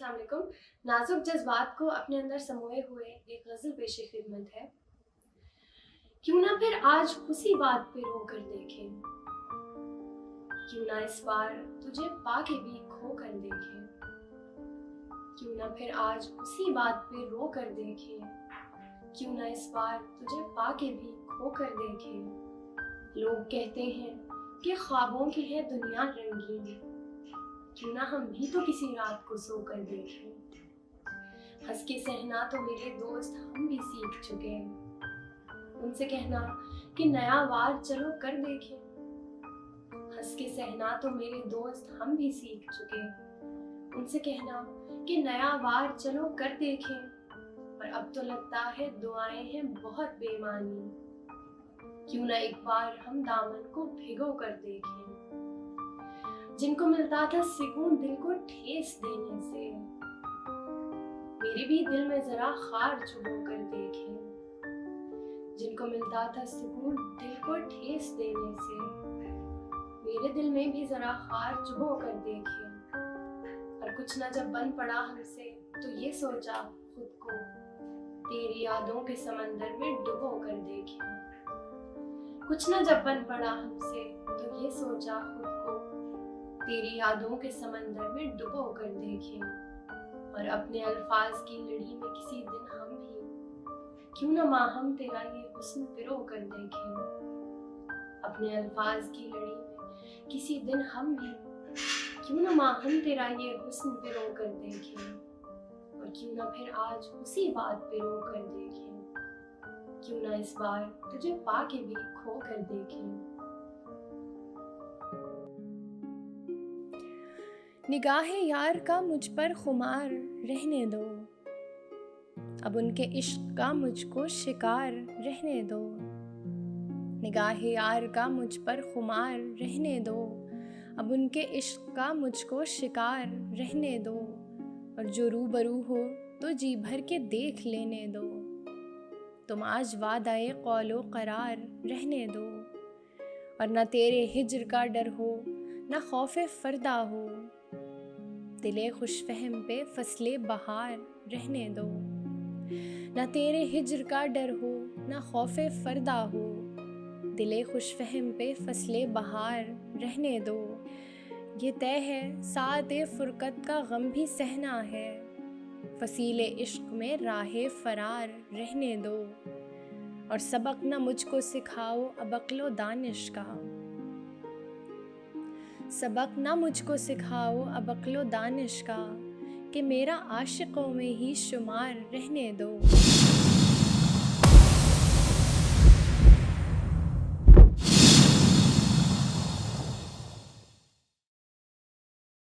अस्सलाम वालेकुम। नाजुक जज्बात को अपने अंदर समोए हुए एक गज़ल पेश खिदमत है। क्यों ना फिर आज उसी बात पे रो कर देखें, क्यों ना इस बार तुझे पाके भी खो कर देखें, क्यों ना फिर आज उसी बात पे रो कर देखें, क्यों ना इस बार तुझे पाके भी खो कर देखें। लोग कहते हैं कि ख्वाबों की है दुनिया रंगीन, क्यों ना हम भी तो किसी रात को सो कर देखें। हंस के सहना तो मेरे दोस्त हम भी सीख चुके हैं, उनसे कहना कि नया वार चलो कर देखें। हंस के सहना तो मेरे दोस्त हम भी सीख चुके हैं, उनसे कहना कि नया वार चलो कर देखें। पर अब तो लगता है दुआएं हैं बहुत बेमानी, क्यों ना एक बार हम दामन को भिगो कर देखें। जिनको मिलता था सुकून दिल को ठेस देने से, मेरे भी दिल में जरा खार चुभो कर देखें। जिनको मिलता था सुकून दिल को ठेस देने से, मेरे दिल में भी जरा खार चुभो कर देखें। और कुछ ना जब बन पड़ा हमसे तो ये सोचा खुद को तेरी यादों के समंदर में डुबो कर देखें। कुछ ना जब बन पड़ा हमसे तो ये सोचा खुद को तेरी यादों के समंदर में डुबो कर देखें। और अपने अल्फाज की लड़ी में किसी दिन हम भी क्यों ना माहम तेरा ये हुस्न पिरो कर देखें। अपने अल्फाज की लड़ी में किसी दिन हम भी क्यों ना माहम तेरा ये हुस्न पिरो कर देखें। और क्यों ना फिर आज उसी बात पे रो कर देखें, क्यों ना इस बार तुझे पाके भी खो कर देखें। निगाहे यार का मुझ पर खुमार रहने दो, अब उनके इश्क का मुझको शिकार रहने दो। निगाहे यार का मुझ पर खुमार रहने दो, अब उनके इश्क का मुझको शिकार रहने दो। और जो रूबरू हो तो जी भर के देख लेने दो, तुम आज वादाए कौलो करार रहने दो। और न तेरे हिज्र का डर हो न खौफे फरदा हो, दिले खुश फहम पे फसले बहार रहने दो। न तेरे हिज्र का डर हो न खौफे फरदा हो, दिले खुश फहम पे फसले बहार रहने दो। ये तय है साते फुरकत का गम भी सहना है, फसीले इश्क में राहे फरार रहने दो। और सबक न मुझको सिखाओ अब अक्लो दानिश का, सबक ना मुझको सिखाओ अब अक्लो दानिश का, कि मेरा आशिकों में ही शुमार रहने दो।